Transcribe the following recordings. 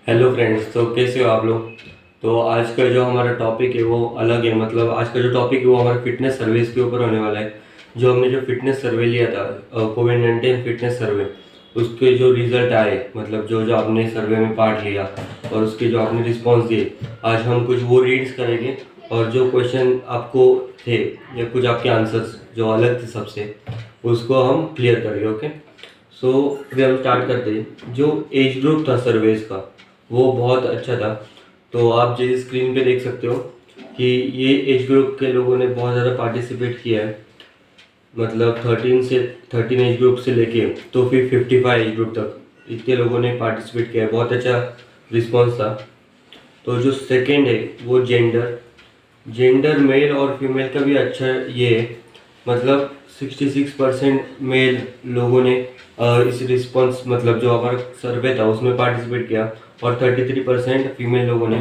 Hello friends, तो कैसे हो आप लोग। तो आज का जो हमारा टॉपिक है वो अलग है। मतलब आज का जो टॉपिक है वो हमारा फिटनेस सर्विस के ऊपर होने वाला है। जो हमने जो फिटनेस सर्वे लिया था, कोविड-19 फिटनेस सर्वे, उसके जो रिजल्ट आए, मतलब जो जो आपने सर्वे में पार्ट लिया और उसके जो आपने रिस्पॉन्स दिए, आज हम कुछ वो रीड्स करेंगे। और जो क्वेश्चन आपको थे या कुछ आपके आंसर्स जो अलग थे सबसे, उसको हम क्लियर करेंगे। ओके, सो फिर हम स्टार्ट करते हैं। जो एज ग्रुप था सर्वेज का वो बहुत अच्छा था। तो आप जैसे स्क्रीन पे देख सकते हो कि ये एज ग्रुप के लोगों ने बहुत ज़्यादा पार्टिसिपेट किया है। मतलब 13 एज ग्रुप से लेके तो फिर 55 एज ग्रुप तक इतने लोगों ने पार्टिसिपेट किया है। बहुत अच्छा रिस्पॉन्स था। तो जो सेकंड है वो जेंडर जेंडर मेल और फीमेल का भी अच्छा ये है। मतलब 66% मेल लोगों ने इस रिस्पॉन्स, मतलब जो हमारा सर्वे था उसमें पार्टिसिपेट किया, और 33% फीमेल लोगों ने।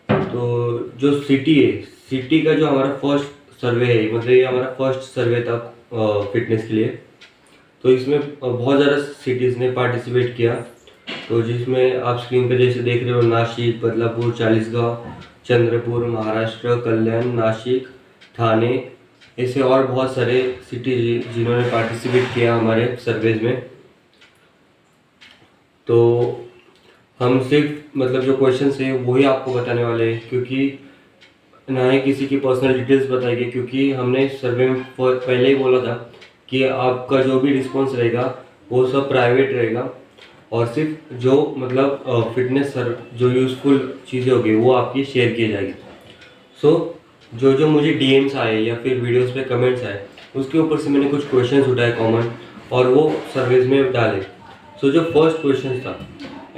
तो जो सिटी है, सिटी का जो हमारा फर्स्ट सर्वे है, मतलब ये हमारा फर्स्ट सर्वे था फिटनेस के लिए। तो इसमें बहुत ज़्यादा सिटीज़ ने पार्टिसिपेट किया। तो जिसमें आप स्क्रीन पे जैसे देख रहे हो, नासिक, बदलापुर, चालीसगांव, चंद्रपुर, महाराष्ट्र, कल्याण, नासिक, ठाणे, ऐसे और बहुत सारे सिटी जिन्होंने पार्टिसिपेट किया हमारे सर्वेज में। तो हम सिर्फ मतलब जो क्वेश्चंस है वही आपको बताने वाले हैं, क्योंकि ना ही किसी की पर्सनल डिटेल्स बताएंगे, क्योंकि हमने सर्वे में पहले ही बोला था कि आपका जो भी रिस्पॉन्स रहेगा वो सब प्राइवेट रहेगा, और सिर्फ जो मतलब फिटनेस सर जो यूज़फुल चीज़ें होगी वो आपकी शेयर की जाएगी। सो जो जो मुझे डीएम्स आए या फिर वीडियोस पे कमेंट्स आए, उसके ऊपर से मैंने कुछ क्वेश्चंस उठाए कॉमन, और वो सर्वेज में डाले। सो जो फर्स्ट क्वेश्चन था,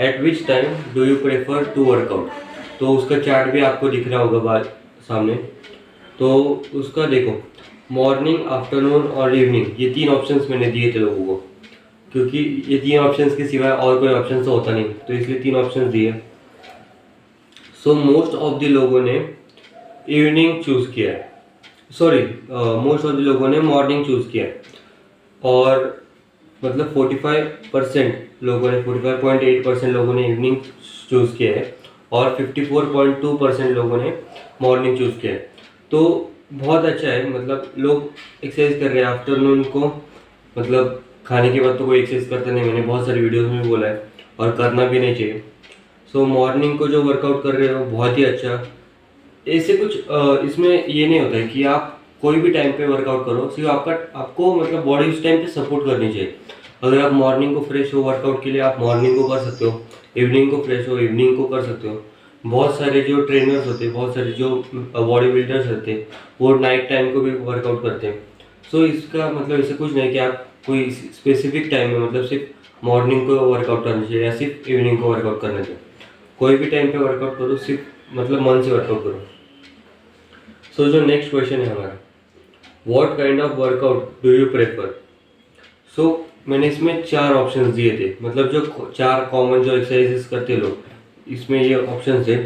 at which time do you prefer to work out. तो उसका चार्ट भी आपको दिख रहा होगा बाद सामने। तो उसका देखो, मॉर्निंग, आफ्टरनून और इवनिंग, ये तीन ऑप्शंस मैंने दिए थे लोगों को, क्योंकि ये तीन ऑप्शंस के सिवाय और कोई ऑप्शन तो होता नहीं, तो इसलिए तीन ऑप्शंस दिए। सो मोस्ट ऑफ द लोगों ने इवनिंग चूज किया है। सॉरी, मोस्ट ऑफ द लोगों ने मॉर्निंग चूज किया है। और मतलब 45% लोगों ने, 45.8% लोगों ने इवनिंग चूज किया है, और 54.2% लोगों ने मॉर्निंग चूज किया है। तो बहुत अच्छा है। मतलब लोग एक्सरसाइज कर रहे हैं आफ्टरनून को। मतलब खाने के बाद तो कोई एक्सरसाइज करता नहीं, मैंने बहुत सारी वीडियोस में बोला है, और करना भी नहीं चाहिए। सो मॉर्निंग को जो वर्कआउट कर रहे हो बहुत ही अच्छा। ऐसे कुछ इसमें ये नहीं होता है कि आप कोई भी टाइम पे वर्कआउट करो, सिर्फ आपको मतलब बॉडी उस टाइम पे सपोर्ट करनी चाहिए। अगर आप मॉर्निंग को फ्रेश हो वर्कआउट के लिए, आप मॉर्निंग को कर सकते हो। इवनिंग को फ्रेश हो, इवनिंग को कर सकते हो। बहुत सारे जो ट्रेनर्स होते हैं, बहुत सारे जो बॉडी बिल्डर्स होते हैं, वो नाइट टाइम को भी वर्कआउट करते हैं। सो इसका मतलब ऐसा कुछ नहीं कि आप कोई स्पेसिफिक टाइम में, मतलब सिर्फ मॉर्निंग को वर्कआउट करना चाहिए या सिर्फ इवनिंग को वर्कआउट करना चाहिए। कोई भी टाइम पे वर्कआउट करो, सिर्फ मतलब मन से वर्कआउट करो। सो जो नेक्स्ट क्वेश्चन है हमारा, what kind of workout do you prefer. So मैंने इसमें चार ऑप्शंस दिए थे, मतलब जो चार कॉमन जो एक्सरसाइजेस करते हैं लोग, इसमें ये ऑप्शन थे।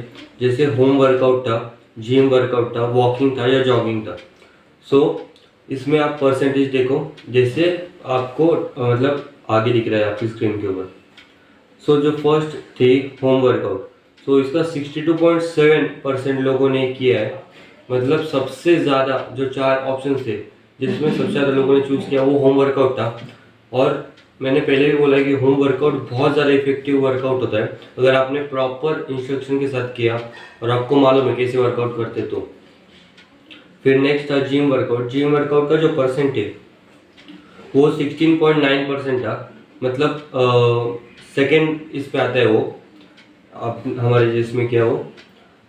जैसे होम वर्कआउट था, जिम वर्कआउट था, वॉकिंग था, या जॉगिंग था। सो इसमें आप परसेंटेज देखो, जैसे आपको मतलब आगे दिख रहा है आपकी स्क्रीन के ऊपर। सो जो फर्स्ट थी होम वर्कआउट, सो इसका 62.7% लोगों ने किया है। मतलब सबसे ज़्यादा जो चार ऑप्शन थे जिसमें सबसे ज़्यादा लोगों ने चूज़ किया वो होम वर्कआउट था। और मैंने पहले भी बोला कि होम वर्कआउट बहुत ज़्यादा इफेक्टिव वर्कआउट होता है अगर आपने प्रॉपर इंस्ट्रक्शन के साथ किया और आपको मालूम है कैसे वर्कआउट करते। तो फिर नेक्स्ट था जिम वर्कआउट। जिम वर्कआउट का जो परसेंट है वो 16.9% था। मतलब सेकेंड इस पे आता है वो, आप हमारे जिसमें क्या हो।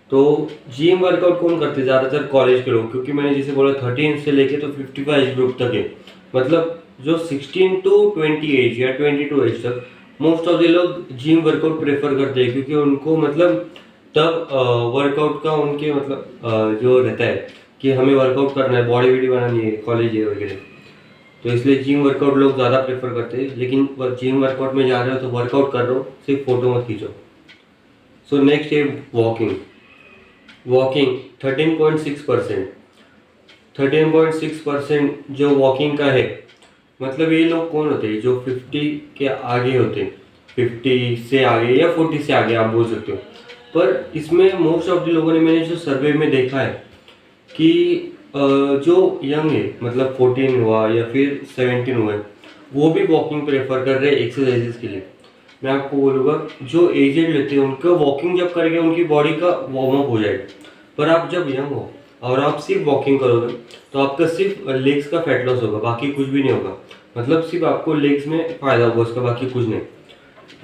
तो जिम वर्कआउट कौन करते हैं? ज़्यादातर कॉलेज के लोग, क्योंकि मैंने जैसे बोला 13 से लेके तो 55 एज ग्रुप तक है। मतलब जो 16 टू 20 एज या 22 एज तक मोस्ट ऑफ द लोग जिम वर्कआउट प्रेफर करते हैं, क्योंकि उनको मतलब तब वर्कआउट का उनके मतलब जो रहता है कि हमें वर्कआउट करना है, बॉडी वीडी बनानी है, कॉलेज है वगैरह। तो इसलिए जिम वर्कआउट लोग ज़्यादा प्रेफर करते हैं। लेकिन जिम वर्कआउट में जा रहे हो तो वर्कआउट कर रहे हो, सिर्फ फोटो मत खींचो। सो नेक्स्ट है वॉकिंग। वॉकिंग 13.6%। 13.6% जो वॉकिंग का है। मतलब ये लोग कौन होते हैं? जो 50 के आगे होते हैं। 50 से आगे या 40 से आगे आप बोल सकते हो। पर इसमें मोस्ट ऑफ द लोगों ने, मैंने जो सर्वे में देखा है कि जो यंग है, मतलब 14 हुआ या फिर 17 हुए, वो भी वॉकिंग प्रेफर कर रहे हैं एक्सरसाइजेस के लिए। मैं आपको बोलूँगा जो एजेड रहते हैं उनका वॉकिंग जब करेंगे उनकी बॉडी का वार्म अप हो जाएगा। पर आप जब यंग हो और आप सिर्फ वॉकिंग करोगे तो आपका सिर्फ लेग्स का फैट लॉस होगा, बाकी कुछ भी नहीं होगा। मतलब सिर्फ आपको लेग्स में फ़ायदा होगा उसका, बाकी कुछ नहीं।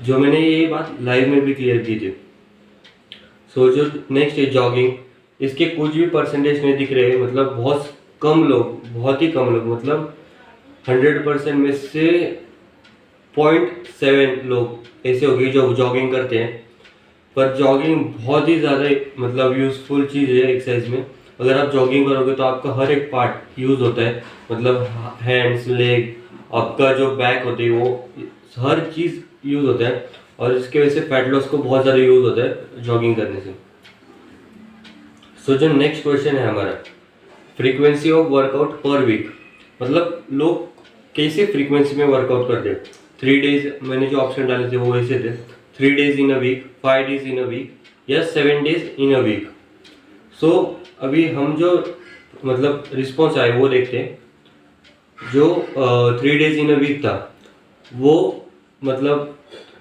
जो मैंने ये बात लाइव में भी क्लियर की थी। सो जो नेक्स्ट है जॉगिंग, इसके कुछ भी परसेंटेज नहीं दिख रहे, मतलब बहुत कम लोग, बहुत ही कम लोग, मतलब 100% में से 0.7 लोग ऐसे हो गए जो जॉगिंग करते हैं। पर जॉगिंग बहुत ही ज़्यादा मतलब यूज़फुल चीज़ है एक्सरसाइज में। अगर आप जॉगिंग करोगे तो आपका हर एक पार्ट यूज़ होता है, मतलब हैंड्स, लेग, आपका जो बैक होती है वो हर चीज़ यूज़ होता है। और इसके वजह से फैट लॉस को बहुत ज़्यादा यूज़ होता है जॉगिंग करने से। सो जो नेक्स्ट क्वेश्चन है हमारा, frequency of workout per week, मतलब लोग कैसे फ्रीक्वेंसी में वर्कआउट करते हैं। 3 डेज, मैंने जो ऑप्शन डाले थे वो ऐसे थे, 3 days in a week, 5 days in a week या 7 डेज इन अ वीक। सो अभी हम जो मतलब रिस्पॉन्स आए वो देखते हैं। जो 3 डेज इन अ वीक था वो मतलब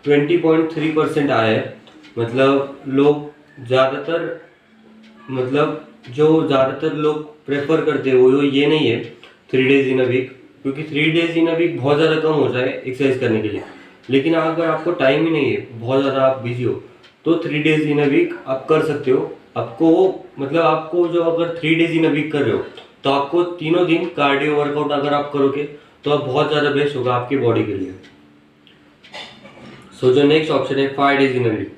20.3% आया है। मतलब लोग ज़्यादातर, मतलब जो ज़्यादातर लोग प्रेफर करते हैं वो ये नहीं है 3 डेज इन अ वीक, क्योंकि 3 डेज इन अ वीक बहुत ज़्यादा कम हो जाए एक्सरसाइज करने के लिए। लेकिन अगर आपको टाइम ही नहीं है, बहुत ज़्यादा आप बिजी हो, तो 3 डेज इन अ वीक आप कर सकते हो। आपको मतलब आपको जो अगर 3 डेज इन अ वीक कर रहे हो तो आपको तीनों दिन कार्डियो वर्कआउट अगर आप करोगे तो आप बहुत ज़्यादा बेस्ट होगा आपकी बॉडी के लिए। सो जो नेक्स्ट ऑप्शन है 5 डेज इन अ वीक,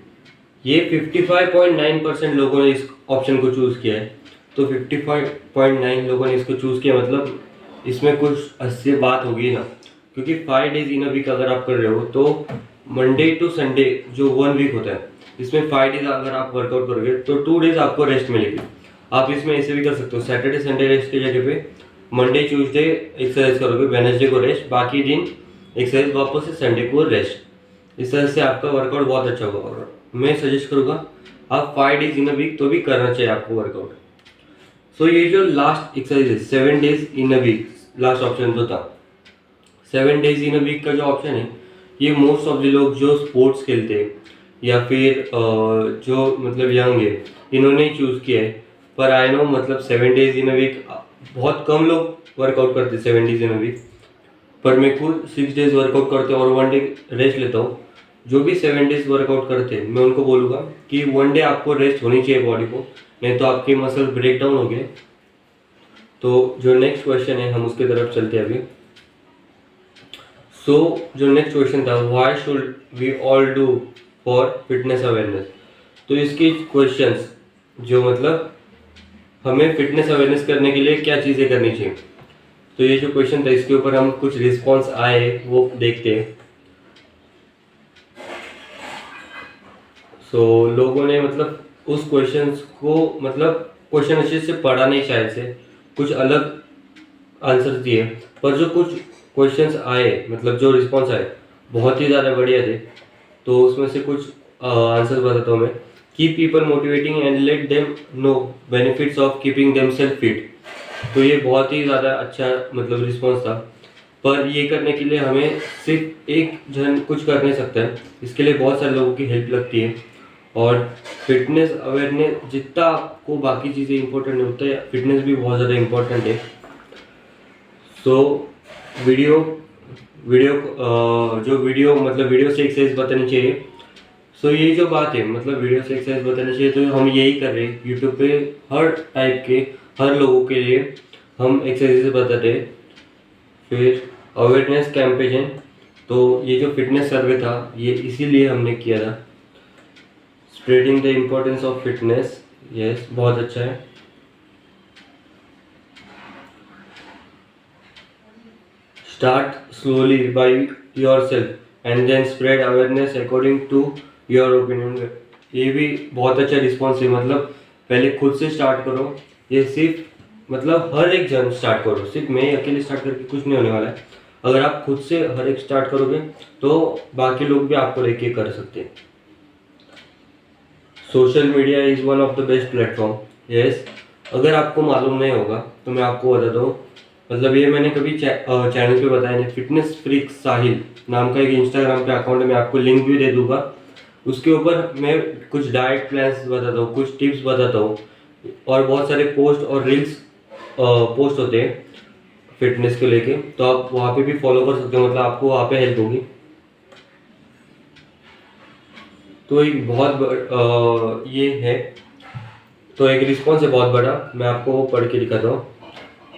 ये 55.9% लोगों ने इस ऑप्शन को चूज़ किया है। तो 55.9 लोगों ने इसको चूज़ किया, मतलब इसमें कुछ अच्छी बात होगी ना, क्योंकि 5 डेज इन अ वीक अगर आप कर रहे हो तो मंडे टू संडे जो 1 वीक होता है, इसमें 5 डेज अगर आप वर्कआउट करोगे तो 2 डेज आपको रेस्ट मिलेगी। आप इसमें ऐसे भी कर सकते हो, सैटरडे संडे रेस्ट की जगह पे मंडे ट्यूसडे एक्सरसाइज करोगे, वेडनेसडे को रेस्ट, बाकी दिन एक्सरसाइज, वापस से संडे को रेस्ट। इस तरह से आपका वर्कआउट बहुत अच्छा होगा। और मैं सजेस्ट करूँगा आप 5 डेज इन अ वीक तो भी करना चाहिए आपको वर्कआउट। सो ये जो लास्ट एक्सरसाइज है 7 days in a week, last option जो था 7 डेज इन अ वीक का जो ऑप्शन है, ये मोस्ट ऑफ द लोग जो स्पोर्ट्स खेलते हैं या फिर जो मतलब यंग है, इन्होंने चूज़ किया है। पर आई नो मतलब 7 डेज इन अ वीक बहुत कम लोग वर्कआउट करते हैं 7 डेज इन अ वीक। पर मैं खुद 6 डेज वर्कआउट करते हैं और 1 डे रेस्ट लेता हूँ। जो भी 7 डेज वर्कआउट करते हैं मैं उनको बोलूँगा कि 1 डे आपको रेस्ट होनी चाहिए बॉडी को, नहीं तो आपके मसल ब्रेक डाउन हो गए। तो जो नेक्स्ट क्वेश्चन है हम उसकी तरफ चलते हैं अभी। सो जो नेक्स्ट क्वेश्चन था, why should we all do for fitness awareness. तो इसके क्वेश्चंस जो मतलब हमें फिटनेस अवेयरनेस करने के लिए क्या चीज़ें करनी चाहिए, तो ये जो क्वेश्चन था इसके ऊपर हम कुछ रिस्पॉन्स आए वो देखते हैं। सो लोगों ने मतलब उस क्वेश्चंस को मतलब क्वेश्चन अच्छे से पढ़ा नहीं, शायद से कुछ अलग आंसर दिए। पर जो कुछ क्वेश्चंस आए, मतलब जो रिस्पॉन्स आए बहुत ही ज़्यादा बढ़िया थे। तो उसमें से कुछ आंसर बताता हूँ मैं। Keep people motivating and let them know benefits of keeping them self fit. तो ये बहुत ही ज़्यादा अच्छा मतलब रिस्पॉन्स था। पर ये करने के लिए हमें सिर्फ एक जन कुछ कर नहीं सकता है, इसके लिए बहुत सारे लोगों की हेल्प लगती है। और फिटनेस अवेयरनेस जितना आपको बाकी चीज़ें इंपॉर्टेंट होता है, फिटनेस भी बहुत ज़्यादा इंपॉर्टेंट है। तो वीडियो जो वीडियो मतलब वीडियो से एक्सरसाइज बतानी चाहिए। सो ये जो बात है मतलब वीडियो से एक्सरसाइज बतानी चाहिए, तो हम यही कर रहे हैं यूट्यूब पे हर टाइप के हर लोगों के लिए हम एक्सरसाइज बताते हैं। फिर अवेयरनेस कैंपेन, तो ये जो फिटनेस सर्वे था ये इसीलिए हमने किया था, spreading the importance of fitness. Yes, बहुत अच्छा है। Start slowly by yourself and then spread awareness according to your opinion. ये भी बहुत अच्छा रिस्पॉन्स है, मतलब पहले खुद से स्टार्ट करो। ये सिर्फ मतलब हर एक जन स्टार्ट करो, सिर्फ मैं अकेले स्टार्ट करके कुछ नहीं होने वाला है। अगर आप खुद से हर एक स्टार्ट करोगे तो बाकी लोग भी आपको लेके कर सकते हैं। Social media is one of the best platform. Yes, अगर आपको मालूम नहीं होगा तो मैं आपको बता दूँ, मतलब ये मैंने कभी चैनल पे बताया नहीं। फिटनेस फ्रीक साहिल नाम का एक इंस्टाग्राम पे अकाउंट है, मैं आपको लिंक भी दे दूंगा। उसके ऊपर मैं कुछ डाइट प्लान्स बताता हूँ, कुछ टिप्स बताता हूँ, और बहुत सारे पोस्ट और रील्स पोस्ट होते हैं फिटनेस को लेके, तो आप वहाँ पे भी फॉलो कर सकते हो, मतलब आपको वहाँ पे हेल्प होगी। तो एक ये है, तो एक रिस्पॉन्स है बहुत बड़ा, मैं आपको वो पढ़ के दिखाता हूँ।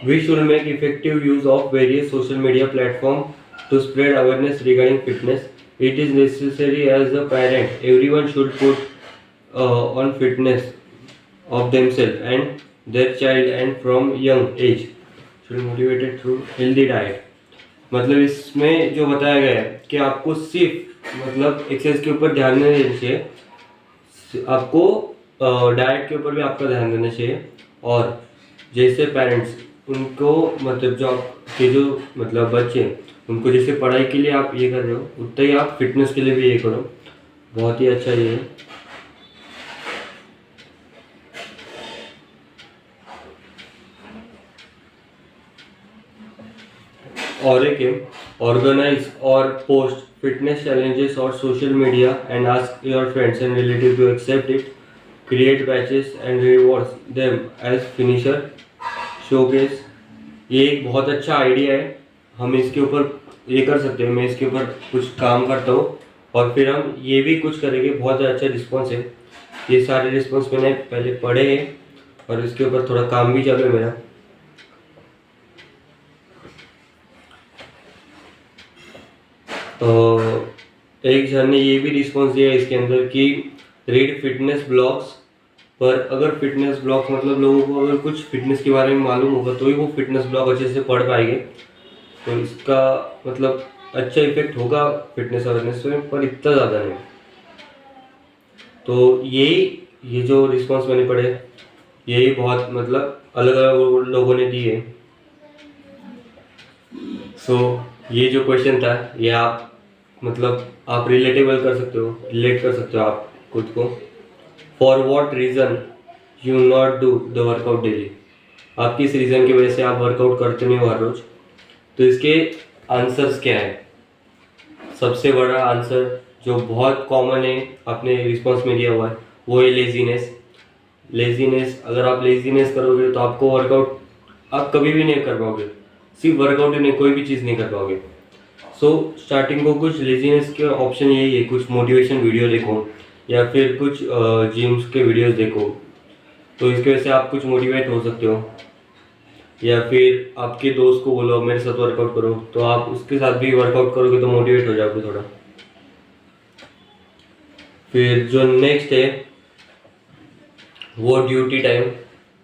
We should make effective use of various social media platforms to spread awareness regarding fitness. It is necessary as a parent. Everyone should put on fitness of themselves and their child, and from young age should motivated through healthy diet. मतलब इसमें जो बताया गया है कि आपको सिर्फ मतलब एक्सरसाइज के ऊपर ध्यान नहीं देना चाहिए, आपको डाइट के ऊपर भी आपका ध्यान देना चाहिए। और जैसे पेरेंट्स उनको मतलब जो आपके जो मतलब बच्चे उनको जैसे पढ़ाई के लिए आप ये कर रहे हो, उतना ही आप फिटनेस के लिए भी ये करो। बहुत ही अच्छा ये है। और एक है, ऑर्गेनाइज और पोस्ट फिटनेस चैलेंजेस और social media and ask your friends and relative to accept it, create badges and rewards them as finisher showcase. ये एक बहुत अच्छा आइडिया है, हम इसके ऊपर ये कर सकते हैं। मैं इसके ऊपर कुछ काम करता हूँ और फिर हम ये भी कुछ करेंगे। बहुत अच्छा रिस्पॉन्स है, ये सारे रिस्पॉन्स मैंने पहले पढ़े हैं और इसके ऊपर थोड़ा काम भी चल रहा है मेरा। एक जन ने ये भी रिस्पॉन्स दिया है इसके अंदर कि रीड फिटनेस ब्लॉग्स, पर अगर फिटनेस ब्लॉग्स मतलब लोगों को अगर कुछ फिटनेस के बारे में मालूम होगा तो ही वो फिटनेस ब्लॉग अच्छे से पढ़ पाएंगे, तो इसका मतलब अच्छा इफेक्ट होगा फिटनेस अवेयरनेस में, पर इतना ज़्यादा नहीं। तो ये जो रिस्पॉन्स मैंने पढ़े यही बहुत मतलब अलग अलग लोगों ने दिए। सो ये जो क्वेश्चन था ये आप मतलब आप रिलेटेबल कर सकते हो, रिलेट कर सकते हो आप खुद को। For what reason you not do the workout daily, आप किस रीज़न की वजह से आप वर्कआउट करते नहीं हो हर रोज। तो इसके आंसर्स क्या है? सबसे बड़ा आंसर जो बहुत कॉमन है आपने रिस्पॉन्स में दिया हुआ है वो है लेजीनेस। लेजीनेस, अगर आप लेजीनेस करोगे तो आपको वर्कआउट आप कभी भी नहीं कर पाओगे, सिर्फ वर्कआउट ही नहीं कोई भी चीज़ नहीं कर पाओगे। सो स्टार्टिंग को कुछ लेजीनेस के ऑप्शन यही है, कुछ मोटिवेशन वीडियो देखो या फिर कुछ जिम्स के वीडियोस देखो, तो इसकी वजह से आप कुछ मोटिवेट हो सकते हो। या फिर आपके दोस्त को बोलो मेरे साथ वर्कआउट करो, तो आप उसके साथ भी वर्कआउट करोगे तो मोटिवेट हो जाओगे थोड़ा। फिर जो नेक्स्ट है वो ड्यूटी टाइम,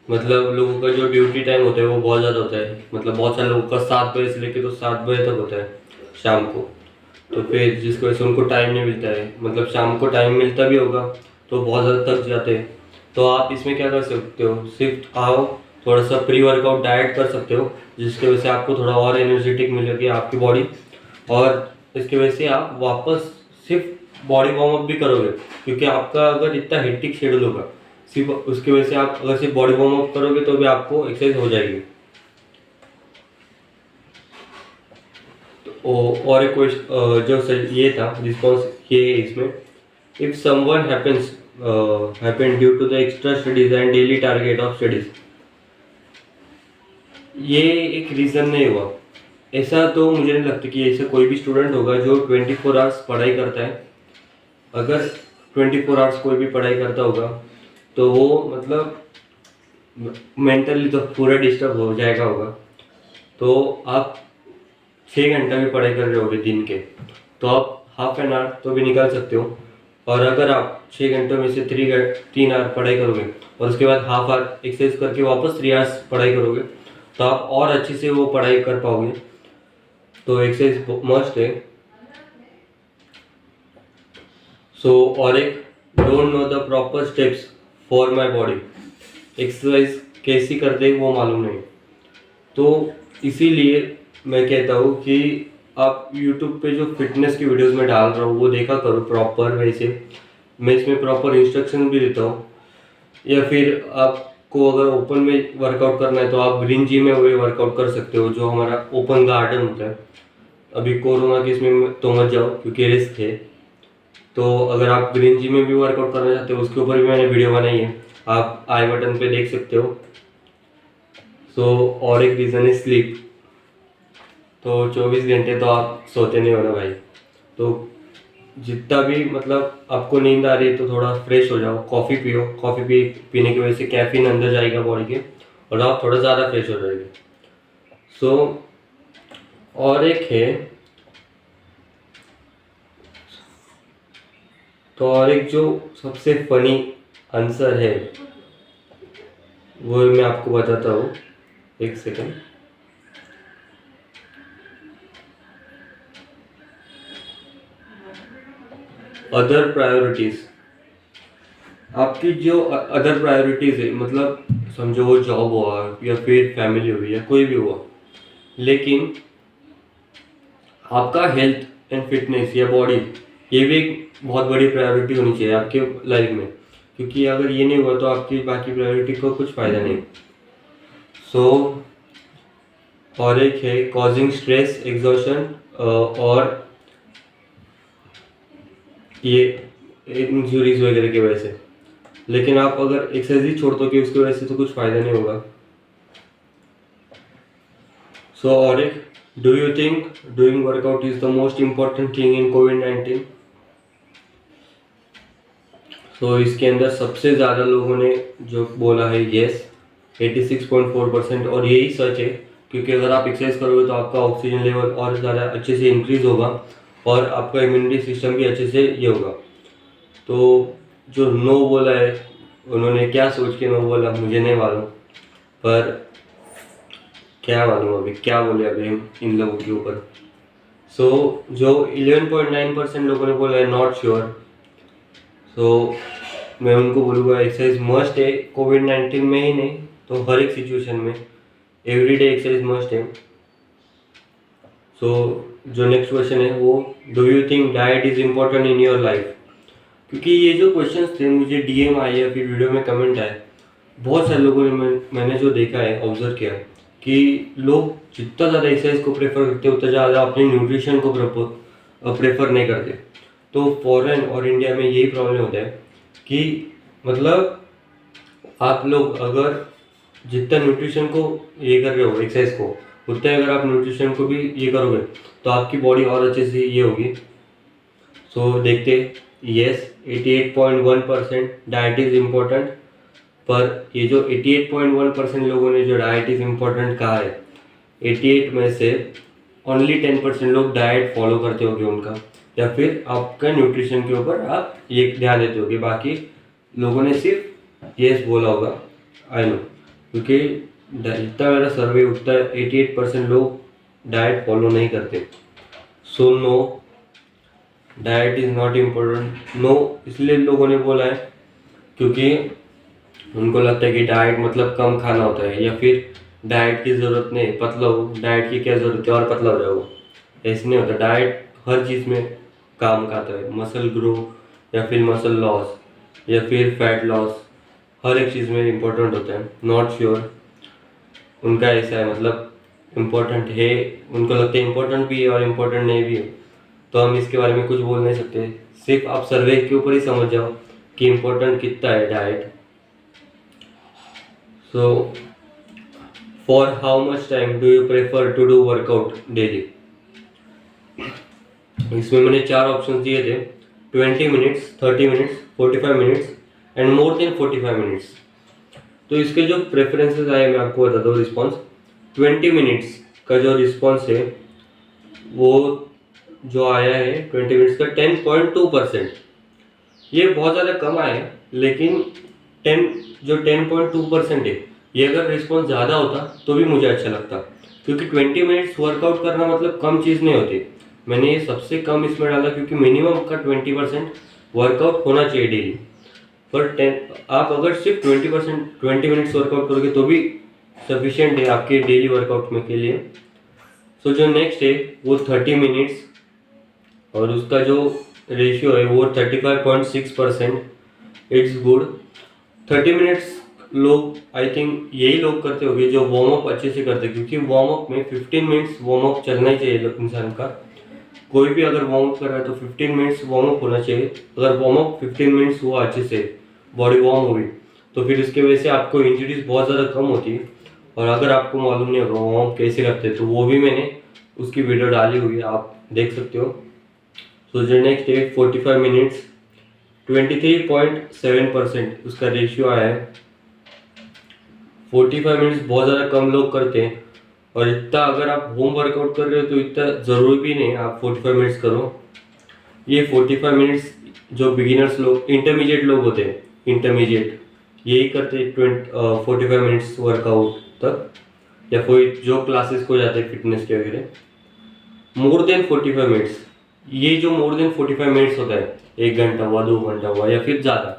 मतलब लोगों का जो ड्यूटी टाइम होता है वो बहुत ज़्यादा होता है, मतलब बहुत सारे लोगों का 7 बजे से लेकर तो 7 बजे तक होता है शाम को। तो फिर जिसकी वजह से उनको टाइम नहीं मिलता है, मतलब शाम को टाइम मिलता भी होगा तो बहुत ज़्यादा थक जाते हैं। तो आप इसमें क्या कर सकते हो, सिर्फ आओ थोड़ा सा प्री वर्कआउट डाइट कर सकते हो, जिसकी वजह से आपको थोड़ा और एनर्जेटिक मिलेगी आपकी बॉडी, और इसकी वजह से आप वापस सिर्फ बॉडी वार्म अप भी करोगे, क्योंकि आपका अगर इतना हेक्टिक शेड्यूल होगा सिर्फ उसकी वजह से आप अगर सिर्फ बॉडी वार्म अप करोगे तो भी आपको एक्सरसाइज हो जाएगी। तो और एक क्वेश्चन जो ये था रिस्पॉन्स ये है इसमें, if someone happen due to the extra studies and daily target of studies, ये एक रीज़न नहीं हुआ। ऐसा तो मुझे नहीं लगता कि ऐसा कोई भी स्टूडेंट होगा जो 24 आवर्स पढ़ाई करता है। अगर 24 आवर्स कोई भी पढ़ाई करता होगा तो वो मतलब मेंटली तो पूरा डिस्टर्ब हो जाएगा होगा। तो आप 6 घंटा भी पढ़ाई कर रहे होगे दिन के, तो आप हाफ एन आवर तो भी निकाल सकते हो। और अगर आप 6 घंटों में से 3 आवर पढ़ाई करोगे और उसके बाद हाफ आवर एक्सरसाइज करके वापस 3 आवर्स पढ़ाई करोगे तो आप और अच्छे से वो पढ़ाई कर पाओगे। तो एक्सरसाइज मस्ट है। सो और एक, don't know the proper steps for my body, exercise कैसी करते हैं वो मालूम नहीं। तो इसीलिए मैं कहता हूँ कि आप यूट्यूब पे जो फिटनेस की वीडियोस में डाल रहा हूँ वो देखा करो प्रॉपर वे से। मैं इसमें प्रॉपर इंस्ट्रक्शन भी देता हूँ। या फिर आपको अगर ओपन में वर्कआउट करना है तो आप ग्रीन जिम में वही वर्कआउट कर सकते हो, जो हमारा ओपन गार्डन होता है। अभी कोरोना के इसमें तो मत जाओ क्योंकि रिस्क है। तो अगर आप ग्रीन जिम में भी वर्कआउट करना चाहते हो उसके ऊपर भी मैंने वीडियो बनाई है, आप आई बटन पे देख सकते हो। और एक रीज़न है स्लीप। तो 24 घंटे तो आप सोते नहीं हो ना भाई। तो जितना भी मतलब आपको नींद आ रही है तो थोड़ा फ्रेश हो जाओ, कॉफ़ी पियो। पीने की वजह से कैफीन अंदर जाएगा बॉडी के और आप थोड़ा ज़्यादा फ्रेश हो जाएंगे। और एक है और एक जो सबसे फनी आंसर है वो मैं आपको बताता हूँ, एक सेकेंड। अदर प्रायोरिटीज, आपकी जो अदर प्रायोरिटीज है, मतलब समझो वो जॉब हुआ या फिर फैमिली हुई या कोई भी हुआ, लेकिन आपका हेल्थ एंड फिटनेस या बॉडी ये भी एक बहुत बड़ी प्रायोरिटी होनी चाहिए आपके लाइफ में, क्योंकि अगर ये नहीं हुआ तो आपकी बाकी प्रायोरिटी को कुछ फ़ायदा नहीं। और एक है कॉजिंग स्ट्रेस एग्जॉशन और ये इंजरीज वगैरह की वजह से। लेकिन आप अगर एक्सरसाइज ही छोड़ दोगे उसकी वजह से तो कुछ फ़ायदा नहीं होगा। और एक, do you think doing workout is the most important thing in कोविड-19? इसके अंदर सबसे ज़्यादा लोगों ने जो बोला है येस, 86.4%। और यही सच है, क्योंकि अगर आप एक्सरसाइज करोगे तो आपका ऑक्सीजन लेवल और ज़्यादा अच्छे से इंक्रीज होगा और आपका इम्यूनिटी सिस्टम भी अच्छे से ये होगा। तो जो नो बोला है उन्होंने क्या सोच के नो बोला मुझे नहीं मालूम, पर क्या मालूम अभी क्या बोले अभी हम इन लोगों के ऊपर। जो 11.9% लोगों ने बोला है नॉट श्योर। मैं उनको बोलूँगा एक्सरसाइज मस्ट है, कोविड-19 में ही नहीं तो हर एक सिचुएशन में एवरीडे एक्सरसाइज मस्ट है। जो नेक्स्ट क्वेश्चन है वो, do you think diet is important in your life? क्योंकि ये जो क्वेश्चंस थे मुझे डीएम आए या फिर वीडियो में कमेंट आए, बहुत सारे लोगों ने मैंने जो देखा है ऑब्जर्व किया कि लोग जितना ज़्यादा एक्सरसाइज को प्रेफर करते हैं उतना ज़्यादा अपने न्यूट्रिशन को प्रेफर नहीं करते। तो फॉरेन और इंडिया में यही प्रॉब्लम होता है कि मतलब आप लोग अगर जितना न्यूट्रिशन को ये कर रहे हो एक्सरसाइज को, उतना अगर आप न्यूट्रिशन को भी ये करोगे तो आपकी बॉडी और अच्छे से ये होगी। देखते, यस 88.1% डाइट इज़ इम्पोर्टेंट। पर ये जो 88.1% लोगों ने जो डाइट इज़ इम्पोर्टेंट कहा है, 88 में से ओनली 10% लोग डाइट फॉलो करते होंगे उनका, या फिर आपका न्यूट्रिशन के ऊपर आप ये ध्यान देते होगे। बाकी लोगों ने सिर्फ यस बोला होगा, आई नो, क्योंकि जितना मेरा सर्वे उठता है 88% लोग डाइट फॉलो नहीं करते। No, diet is not important. No इसलिए लोगों ने बोला है क्योंकि उनको लगता है कि डाइट मतलब कम खाना होता है, या फिर डाइट की ज़रूरत नहीं, पतला हो, डाइट की क्या ज़रूरत है और पतला हो जाओ। ऐसे नहीं होता, डाइट हर चीज़ में काम करता है। मसल ग्रो या फिर मसल लॉस या फिर फैट लॉस, हर एक चीज़ में इम्पोर्टेंट होता है। नॉट श्योर उनका ऐसा है, मतलब इम्पोर्टेंट है, उनको लगता है इम्पोर्टेंट भी है और इम्पोर्टेंट नहीं भी है। तो हम इसके बारे में कुछ बोल नहीं सकते, सिर्फ आप सर्वे के ऊपर ही समझ जाओ कि इम्पोर्टेंट कितना है diet. For how much time do you prefer to do workout daily? इसमें मैंने 4 ऑप्शन दिए थे, 20 minutes, 30 minutes, 45 minutes and more than 45 minutes. तो इसके जो प्रेफरेंसेस आए मैं आपको बताता हूँ रिस्पॉन्स। 20 मिनट्स का जो रिस्पॉन्स है वो जो आया है 20 मिनट्स का 10.2%। ये बहुत ज़्यादा कम आया है, लेकिन 10.2% है, ये अगर रिस्पॉन्स ज़्यादा होता तो भी मुझे अच्छा लगता, क्योंकि 20 मिनट्स वर्कआउट करना मतलब कम चीज़ नहीं होती। मैंने ये सबसे कम इसमें डाला क्योंकि मिनिमम का 20% वर्कआउट होना चाहिए डेली। पर आप अगर सिर्फ 20 मिनट्स वर्कआउट करोगे तो भी सफिशिएंट है आपके डेली वर्कआउट में के लिए। सो जो नेक्स्ट है वो 30 मिनट्स, और उसका जो रेशियो है वो 35.6%। It's good. 30 मिनट्स लोग आई थिंक यही लोग करते होंगे जो वार्म अप अच्छे से करते हैं, क्योंकि वार्म अप में 15 मिनट्स वार्म अप चलना ही चाहिए इंसान का। कोई भी अगर वार्म अप कर रहा है तो 15 मिनट्स वार्म अप होना चाहिए। अगर वार्म अप 15 मिनट्स हुआ अच्छे से, बॉडी वार्म हुई, तो फिर इसके वजह से आपको इंजरीज बहुत ज़्यादा कम होती है। और अगर आपको मालूम नहीं होगा वार्म अप कैसे करते हैं, तो वो भी मैंने उसकी वीडियो डाली हुई है, आप देख सकते हो। सो जो नेक्स्ट है 45 मिनट्स, 23.7% उसका रेशियो आया है। 45 मिनट्स बहुत ज़्यादा कम लोग करते हैं, और इतना अगर आप होम वर्कआउट कर रहे हो तो इतना ज़रूरी भी नहीं आप 45 मिनट्स करो। ये 45 मिनट्स जो बिगिनर्स लोग, इंटरमीडिएट लोग होते हैं, इंटरमीडिएट यही करते हैं 45 मिनट्स वर्कआउट तक, या कोई जो क्लासेस को जाते हैं फिटनेस के वगैरह। मोर देन 45 मिनट्स, ये जो मोर देन 45 मिनट्स होता है, 1 घंटा हुआ, 2 घंटा हुआ या फिर ज़्यादा,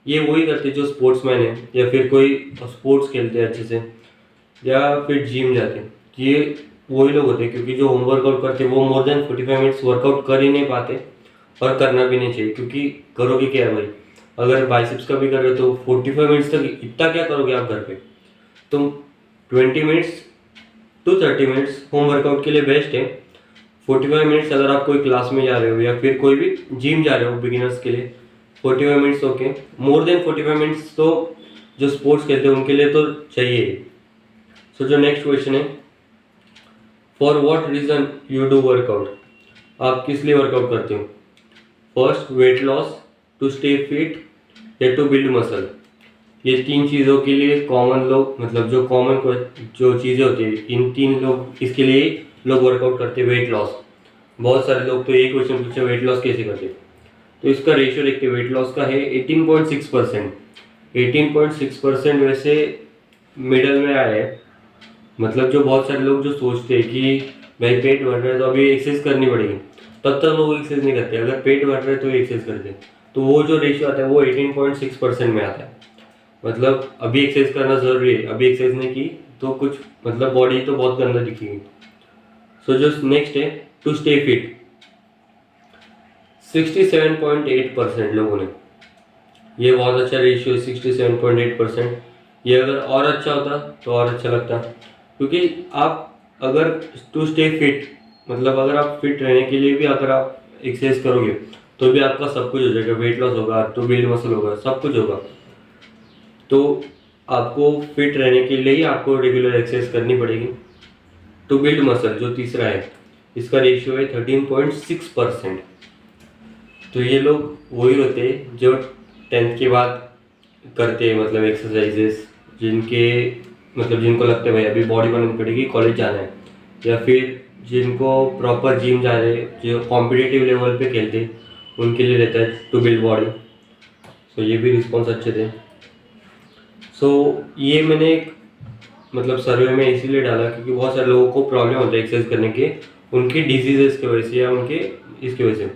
ये वही करते जो स्पोर्ट्समैन है या फिर कोई स्पोर्ट्स खेलते हैं अच्छे से, या फिर जिम जाते हैं। ये वही लोग होते हैं, क्योंकि जो होम वर्कआउट करते हैं वो मोर देन 45 मिनट्स वर्कआउट कर ही नहीं पाते, और करना भी नहीं चाहिए। क्योंकि करोगे क्या है भाई, अगर बाइसेप्स का भी कर रहे हो तो 45 मिनट्स तक इतना क्या करोगे आप घर पे। तुम 20 minutes to 30 minutes home workout के लिए बेस्ट है। 45 मिनट्स अगर आप कोई क्लास में जा रहे हो या फिर कोई भी जिम जा रहे हो बिगिनर्स के लिए, 45 मिनट्स ओके। मोर देन 45 मिनट्स तो जो स्पोर्ट्स खेलते हैं उनके लिए तो चाहिए। सो जो नेक्स्ट क्वेश्चन है, for what reason you do workout, आप किस लिए वर्कआउट करते हो। First, weight loss, to stay fit, या टू बिल्ड मसल। ये 3 चीज़ों के लिए कॉमन लोग, मतलब जो कॉमन जो चीज़ें होती है, इन 3 लोग इसके लिए लोग वर्कआउट करते हैं। वेट लॉस, बहुत सारे लोग तो एक क्वेश्चन पूछते हैं वेट लॉस कैसे करते हैं, तो इसका रेशियो देखते हैं। वेट लॉस का है 18.6%। 18.6% वैसे मिडल में आया है। मतलब जो बहुत सारे लोग जो सोचते हैं कि भाई पेट भर रहा है तो अभी एक्सरसाइज करनी पड़ेगी, तब तक लोग एक्सरसाइज नहीं करते। अगर पेट भर रहा है तो एक्सरसाइज करते हैं, तो वो जो रेशियो आता है वो 18.6% में आता है। मतलब अभी एक्सरसाइज करना ज़रूरी है, अभी एक्सरसाइज नहीं की तो कुछ मतलब बॉडी तो बहुत गंदा दिखेगी। सो जो नेक्स्ट है, टू स्टे फिट, 67.8% लोगों ने, ये बहुत अच्छा रेशियो है 67.8%। ये अगर और अच्छा होता तो और अच्छा लगता, क्योंकि आप अगर टू स्टे फिट, मतलब अगर आप फिट रहने के लिए भी अगर आप एक्सरसाइज करोगे तो भी आपका सब कुछ हो जाएगा। वेट लॉस होगा, टू बिल्ड मसल होगा, सब कुछ होगा। तो आपको फिट रहने के लिए ही आपको रेगुलर एक्सरसाइज करनी पड़ेगी। टू बिल्ड मसल जो तीसरा है, इसका रेशियो है 13.6%। तो ये लोग वही होते हैं जो 10th के बाद करते हैं, मतलब एक्सरसाइजेस, जिनके मतलब जिनको लगता है भाई अभी बॉडी बनानी पड़ेगी, कॉलेज जाना है, या फिर जिनको प्रॉपर जिम जा रहे हैं, जो कॉम्पिटिटिव लेवल पे खेलते हैं, उनके लिए रहता है टू बिल्ड बॉडी। सो ये भी रिस्पॉन्स अच्छे थे। सो ये मैंने एक मतलब सर्वे में इसीलिए डाला क्योंकि बहुत सारे लोगों को प्रॉब्लम होता है एक्सरसाइज करने के, उनकी डिजीजेस की वजह से या उनके इसकी वजह से।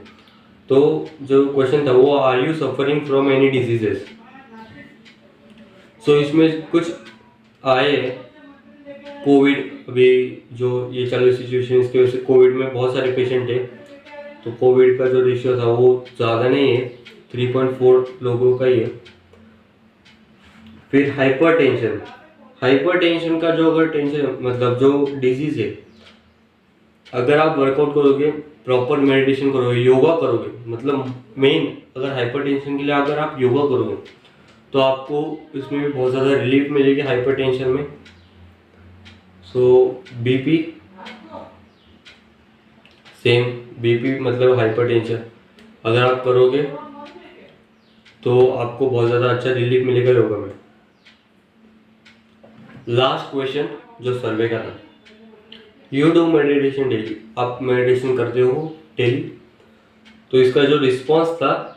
तो जो क्वेश्चन था वो, are you suffering from any diseases. So इसमें कुछ आए, कोविड, अभी जो ये चल रही सिचुएशन इसकी वजह से कोविड में बहुत सारे पेशेंट थे, तो कोविड का जो रेशियो था वो ज़्यादा नहीं है, 3.4 लोगों का ही है। फिर हाइपरटेंशन, हाइपरटेंशन का जो अगर टेंशन मतलब जो डिजीज है, अगर आप वर्कआउट करोगे, प्रॉपर मेडिटेशन करोगे, योगा करोगे, मतलब मेन अगर हाइपरटेंशन के लिए अगर आप योगा करोगे तो आपको इसमें भी बहुत ज़्यादा रिलीफ मिलेगी हाइपरटेंशन में। सो बीपी, सेम बीपी मतलब हाइपरटेंशन अगर आप करोगे तो आपको बहुत ज़्यादा अच्छा रिलीफ मिलेगा योगा में। लास्ट क्वेश्चन जो सर्वे का था, यू डू मेडिटेशन डेली, आप मेडिटेशन करते हो डेली। तो इसका जो रिस्पॉन्स था,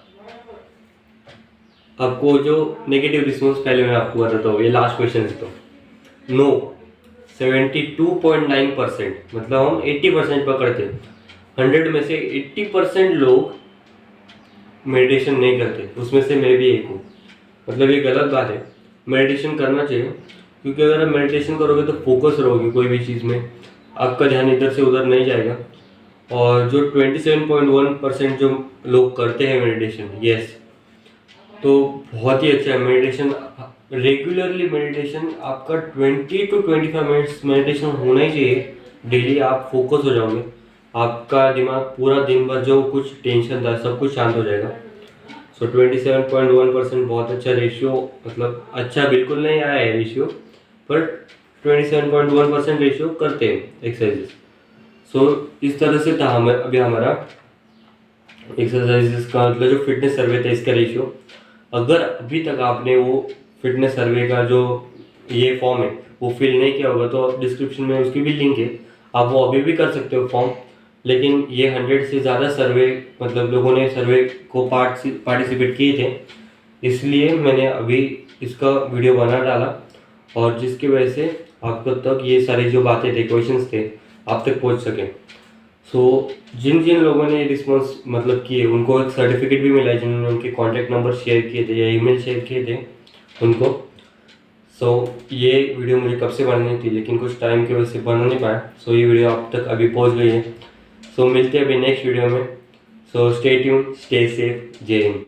आपको जो नेगेटिव रिस्पॉन्स पहले मैं आपको बताता हूँ, ये लास्ट क्वेश्चन है। तो नो 72.9%, मतलब हम 80% पकड़ते हैं। 100 में से 80% लोग मेडिटेशन नहीं करते, उसमें से मैं भी एक हूँ। मतलब ये गलत बात है, मेडिटेशन करना चाहिए, क्योंकि अगर आप मेडिटेशन करोगे तो फोकस रहोगे कोई भी चीज़ में, आपका ध्यान इधर से उधर नहीं जाएगा। और जो 27.1% जो लोग करते हैं मेडिटेशन, यस, तो बहुत ही अच्छा है मेडिटेशन। रेगुलरली मेडिटेशन आपका 20 to 25 मिनट्स मेडिटेशन होना ही चाहिए डेली। आप फोकस हो जाओगे, आपका दिमाग पूरा दिन भर जो कुछ टेंशन था सब कुछ शांत हो जाएगा। सो 27.1% बहुत अच्छा रेशियो, मतलब अच्छा बिल्कुल नहीं आया है रेशियो, पर 27.1% रेशियो करते हैं एक्सरसाइजेस। सो इस तरह से था अभी हमारा एक्सरसाइजेस का, मतलब जो फिटनेस सर्वे था इसका रेशियो। अगर अभी तक आपने वो फिटनेस सर्वे का जो ये फॉर्म है वो फिल नहीं किया होगा तो डिस्क्रिप्शन में उसकी भी लिंक है, आप वो अभी भी कर सकते हो फॉर्म। लेकिन ये 100 से ज़्यादा सर्वे, मतलब लोगों ने सर्वे को पार्टिसिपेट किए थे, इसलिए मैंने अभी इसका वीडियो बना डाला, और जिसकी वजह से आप तक ये सारी जो बातें थे, क्वेश्चंस थे, आप तक पहुंच सके। सो जिन जिन लोगों ने रिस्पॉन्स मतलब किए उनको एक सर्टिफिकेट भी मिला है, जिन्होंने उनके कॉन्टैक्ट नंबर शेयर किए थे या ईमेल शेयर किए थे उनको। सो ये वीडियो मुझे कब से बनानी थी, लेकिन कुछ टाइम की वजह से बना नहीं पाया। सो ये वीडियो आप तक अभी पहुंच गई है। सो मिलते हैं अभी नेक्स्ट वीडियो में। So stay tune, stay safe, जय हिंद।